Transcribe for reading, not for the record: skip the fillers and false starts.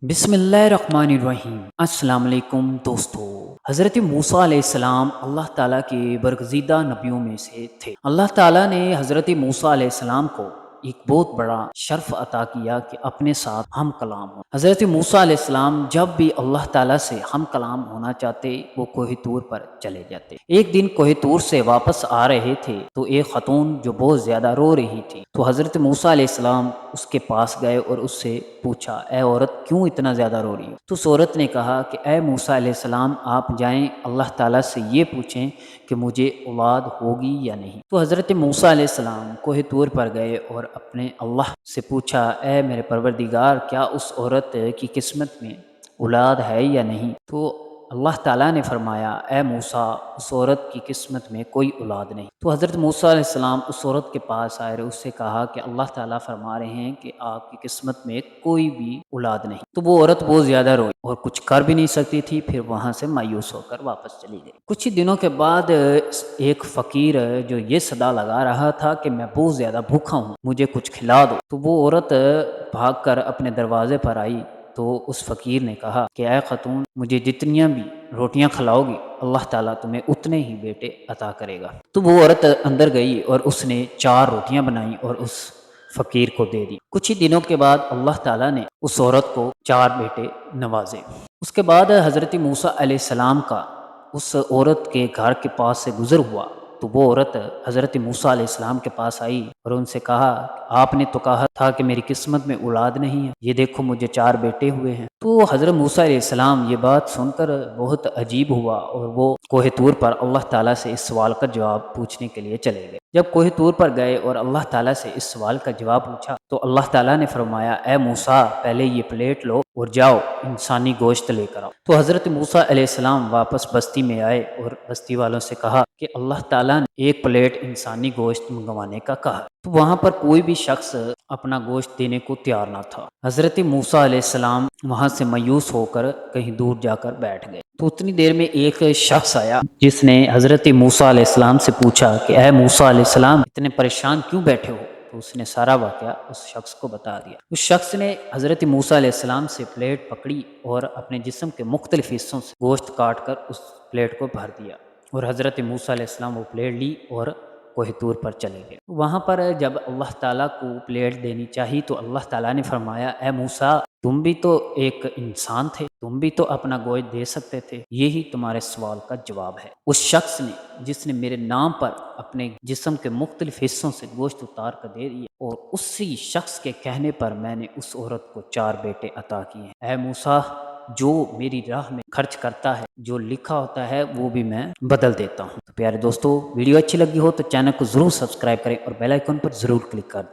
बिस्मिल्लाहिर्रहमानिर्रहीम। अस्सलाम वालेकुम दोस्तों। हज़रत मूसा अलैहिस्सलाम अल्लाह ताला के बरगज़ीदा नबियों में से थे। अल्लाह ताला ने हज़रत मूसा अलैहिस्सलाम को एक बहुत बड़ा शर्फ अता किया कि अपने साथ हम कलाम हो। हज़रत मूसा अलैहिस्सलाम जब भी अल्लाह ताला से हम कलाम होना चाहते वो कोह तूर पर चले जाते। एक दिन कोह तूर से वापस आ रहे थे तो एक खतून जो बहुत ज़्यादा रो रही थी, तो हज़रत मूसा अलैहिस्सलाम उसके पास गए और उससे पूछा, ए औरत क्यों इतना ज़्यादा रो रही हो? तो उस औरत ने कहा कि ए मूसा अलैहिस्सलाम, आप जाएं अल्लाह ताला से ये पूछें कि मुझे औलाद होगी या नहीं। तो हज़रत मूसा अलैहिस्सलाम कोह तूर पर गए और अपने अल्लाह से पूछा, ए मेरे परवरदिगार, क्या उस औरत की किस्मत में औलाद है या नहीं? तो अल्लाह ताला ने फरमाया, ए मूसा, उस औरत की किस्मत में कोई औलाद नहीं। तो हज़रत मूसा अलैहिस्सलाम उस औरत के पास आए और उससे कहा कि अल्लाह ताला फरमा रहे हैं कि आपकी किस्मत में कोई भी औलाद नहीं। तो वो औरत बहुत ज़्यादा रोई और कुछ कर भी नहीं सकती थी, फिर वहाँ से मायूस होकर वापस चली गई। कुछ ही दिनों के बाद एक फ़कीर जो ये सदा लगा रहा था कि मैं बहुत ज़्यादा भूखा हूँ, मुझे कुछ खिला दो। तो वो औरत भाग कर अपने दरवाजे पर आई। तो उस फ़कीर ने कहा कि ऐ ख़तून, मुझे जितनियाँ भी रोटियां खिलाओगी अल्लाह ताला तुम्हें उतने ही बेटे अता करेगा। तो वो औरत अंदर गई और उसने 4 रोटियां बनाई और उस फ़कीर को दे दी। कुछ ही दिनों के बाद अल्लाह ताला ने उस औरत को 4 बेटे नवाजे। उसके बाद हज़रत मूसा अलैहिस्सलाम का उस औरत के घर के पास से गुज़र हुआ। तो वो औरत हज़रत मूसा अलैहिस्सलाम के पास आई और उनसे कहा, आपने तो कहा था कि मेरी किस्मत में औलाद नहीं है, ये देखो मुझे 4 बेटे हुए हैं। तो हज़रत मूसा अलैहिस्सलाम ये बात सुनकर बहुत अजीब हुआ और वो कोह तूर पर अल्लाह ताला से इस सवाल का जवाब पूछने के लिए चले गए। जब कोह तूर पर गए और अल्लाह ताला से इस सवाल का जवाब पूछा तो अल्लाह ताला ने फरमाया, ए मूसा, पहले ये प्लेट लो और जाओ इंसानी गोश्त लेकर आओ। तो हज़रत मूसा अलैहिस्सलाम वापस बस्ती में आए और बस्ती वालों से कहा कि अल्लाह ताला ने एक प्लेट इंसानी गोश्त मंगवाने का कहा। तो वहाँ पर कोई भी शख्स अपना गोश्त देने को तैयार ना था। हज़रत मूसा अलैहिस्सलाम वहाँ से मायूस होकर कहीं दूर जाकर बैठ गए। तो उतनी देर में एक शख्स आया जिसने हज़रत मूसा अलैहिस्सलाम से पूछा कि ए मूसा अलैहिस्सलाम, इतने परेशान क्यों बैठे हो? तो उसने सारा वाक़या उस शख्स को बता दिया। उस शख्स ने हज़रत मूसा अलैहिस्सलाम से प्लेट पकड़ी और अपने जिस्म के मुख्तलिफ हिस्सों से गोश्त काट कर उस प्लेट को भर दिया और हज़रत मूसा अलैहिस्सलाम वो प्लेट ली और कोह तूर पर चले गए। वहाँ पर जब अल्लाह ताला को प्लेट देनी चाहिए तो अल्लाह ताला ने फरमाया, ए मूसा, तुम भी तो एक इंसान थे, तुम भी तो अपना गोश्त दे सकते थे, यही तुम्हारे सवाल का जवाब है। उस शख्स ने जिसने मेरे नाम पर अपने जिस्म के मुख्तलिफ हिस्सों से गोश्त उतार कर दे दिया और उसी शख्स के कहने पर मैंने उस औरत को 4 बेटे अता किए हैं। ए मूसा, जो मेरी राह में खर्च करता है, जो लिखा होता है वो भी मैं बदल देता हूँ। तो प्यारे दोस्तों, वीडियो अच्छी लगी हो तो चैनल को ज़रूर सब्सक्राइब करें और बेल आइकन पर ज़रूर क्लिक कर दें।